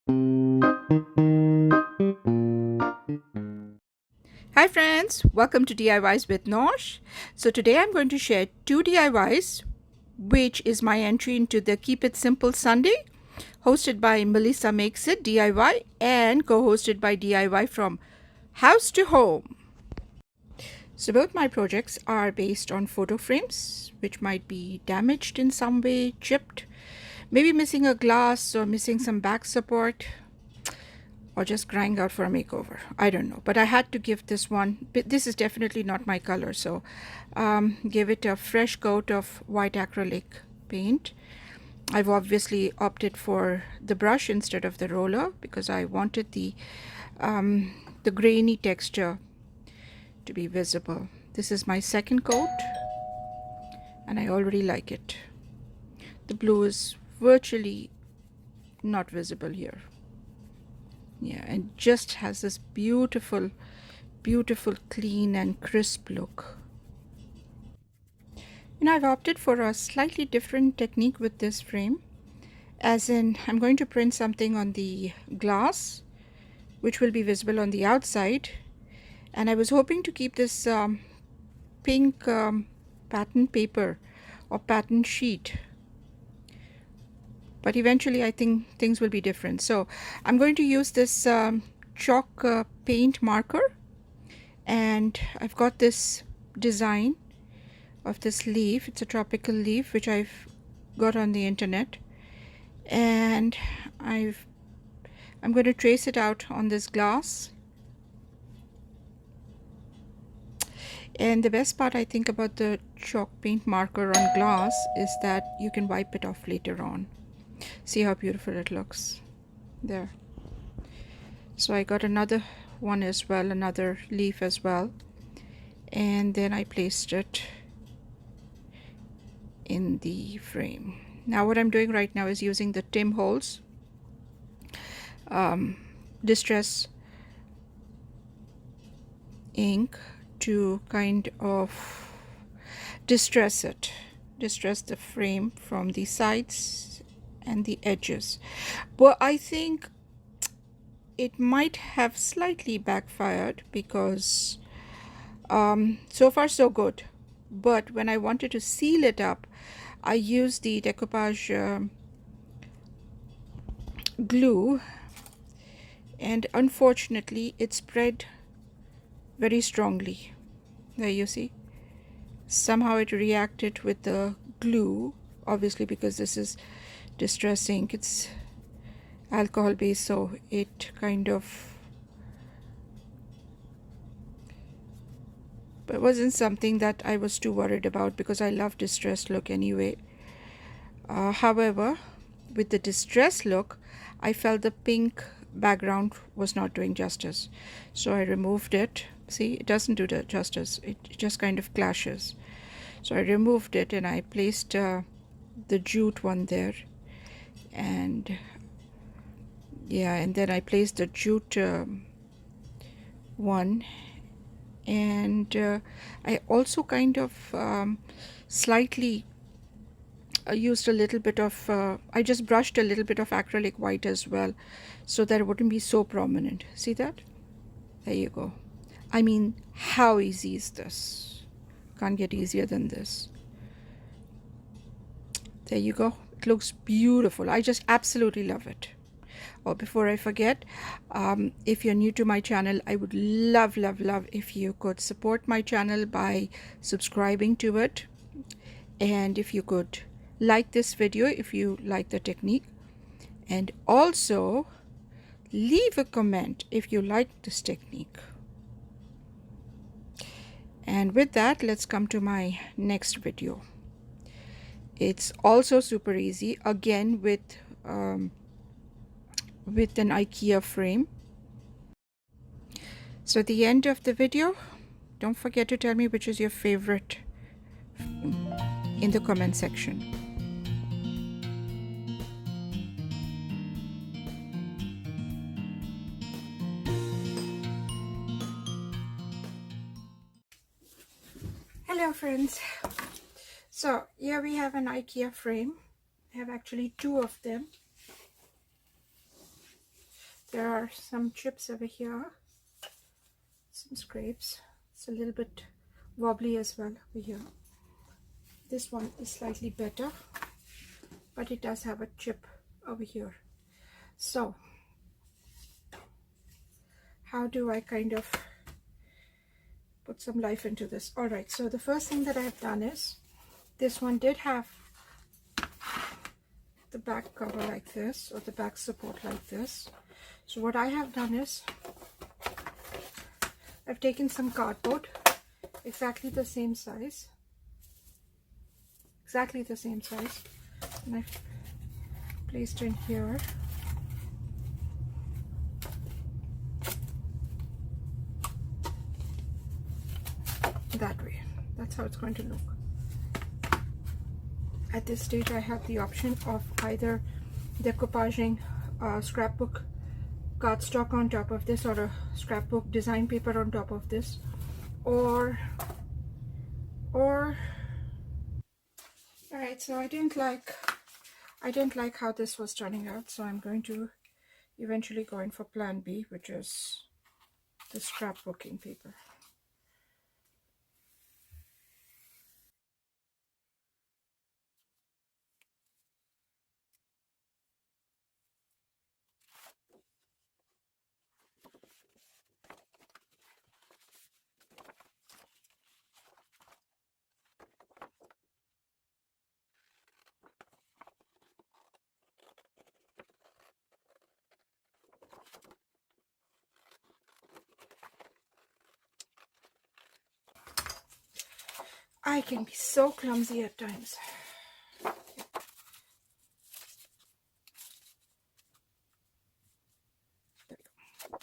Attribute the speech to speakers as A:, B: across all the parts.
A: Hi friends, welcome to DIYs with Nosh. So today I'm going to share two DIYs, which is my entry into the Keep It Simple Sunday, hosted by Melissa Makes It DIY and co-hosted by DIY from House to Home. So both my projects are based on photo frames, which might be damaged in some way, chipped, maybe missing a glass or missing some back support, or just crying out for a makeover. I don't know. But I had to give this one, but this is definitely not my color. So give it a fresh coat of white acrylic paint. I've obviously opted for the brush instead of the roller because I wanted the grainy texture to be visible. This is my second coat and I already like it. The blue is virtually not visible here. Yeah, and just has this beautiful clean and crisp look. I've opted for a slightly different technique with this frame, as in I'm going to print something on the glass which will be visible on the outside, and I was hoping to keep this pink pattern paper or pattern sheet, but eventually I think things will be different. So I'm going to use this chalk paint marker, and I've got this design of this leaf. It's a tropical leaf which I've got on the internet, and I'm going to trace it out on this glass. And the best part I think about the chalk paint marker on glass is that you can wipe it off later on. See how beautiful it looks there. So I got another one as well, another leaf as well, and then I placed it in the frame. Now what I'm doing right now is using the Tim Holtz distress ink to kind of distress the frame from the sides and the edges. But I think it might have slightly backfired because so far so good, but when I wanted to seal it up, I used the decoupage glue, and unfortunately it spread very strongly. There you see, somehow it reacted with the glue, obviously because this is distress ink, it's alcohol based, so it kind of, but it wasn't something that I was too worried about because I love distressed look anyway. However, with the distressed look, I felt the pink background was not doing justice, so I removed it. See, it doesn't do the justice, it just kind of clashes. So I removed it and I placed the jute one there, and yeah, and then I placed the jute one, and I also kind of slightly used a little bit of I just brushed a little bit of acrylic white as well, so that it wouldn't be so prominent. See that? There you go. I mean, how easy is this? Can't get easier than this. There you go. It looks beautiful. I just absolutely love it. Oh, before I forget, if you're new to my channel, I would love if you could support my channel by subscribing to it, and if you could like this video if you like the technique, and also leave a comment if you like this technique. And with that, let's come to my next video. It's also super easy, again with an IKEA frame. So at the end of the video, don't forget to tell me which is your favorite in the comment section. Hello friends. So here we have an IKEA frame. I have actually two of them. There are some chips over here, some scrapes. It's a little bit wobbly as well over here. This one is slightly better, but it does have a chip over here. So how do I kind of put some life into this? All right, so the first thing that I have done is, this one did have the back cover like this, or the back support like this. So what I have done is, I've taken some cardboard, exactly the same size, and I've placed in here. That way. That's how it's going to look. At this stage, I have the option of either decoupaging a scrapbook cardstock on top of this, or a scrapbook design paper on top of this, or all right, so I didn't like how this was turning out, so I'm going to eventually go in for plan B, which is the scrapbooking paper. I can be so clumsy at times. There we go.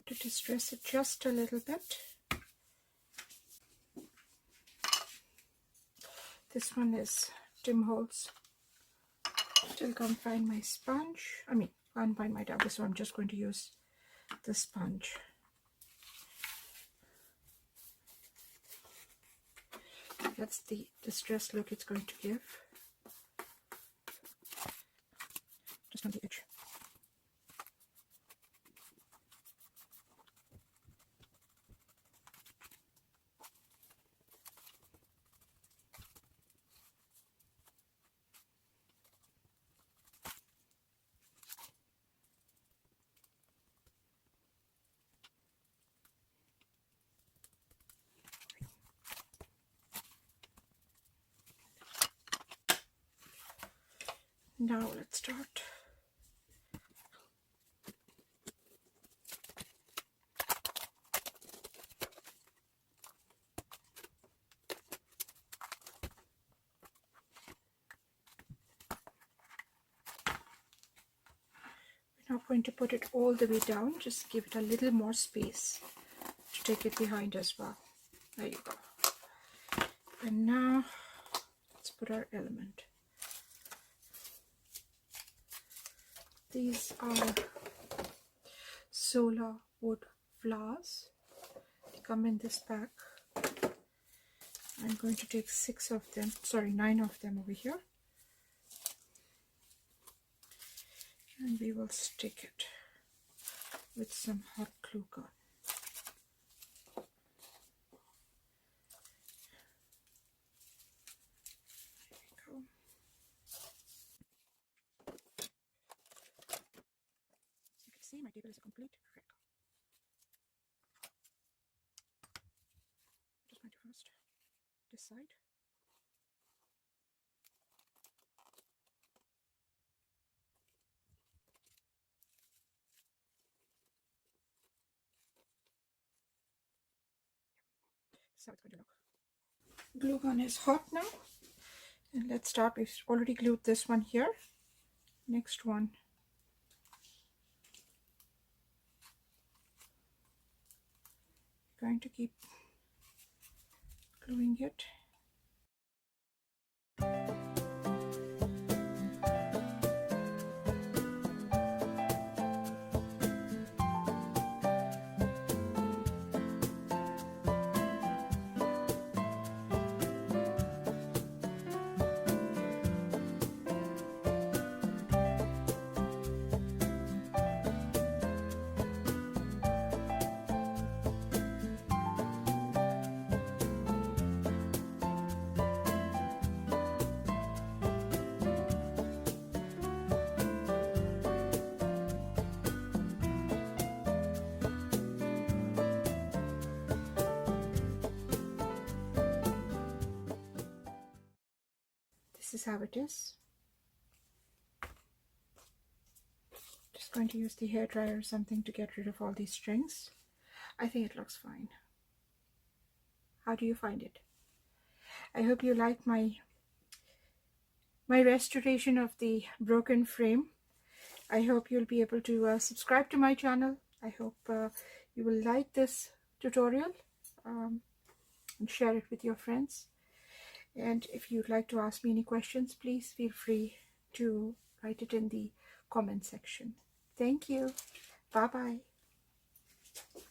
A: To distress it just a little bit. This one is Tim Holtz. Still can't find my sponge. Can't find my tablet, so I'm just going to use the sponge. That's the distressed look it's going to give. Just on the edge. Now let's start. We're not going to put it all the way down, just give it a little more space to take it behind as well. There you go. And now let's put our element. These are solar wood flowers. They come in this pack. I'm going to take 9 of them over here. And we will stick it with some hot glue gun. See, my table is a complete wreck. I'm just going to first decide. This is how it's going to look. Glue gun is hot now. And let's start. We've already glued this one here. Next one. Going to keep gluing it. This is how it is. Just going to use the hairdryer or something to get rid of all these strings. I think it looks fine. How do you find it? I hope you like my restoration of the broken frame. I hope you'll be able to subscribe to my channel. I hope you will like this tutorial and share it with your friends. And if you'd like to ask me any questions, please feel free to write it in the comment section. Thank you. Bye-bye. Thank you.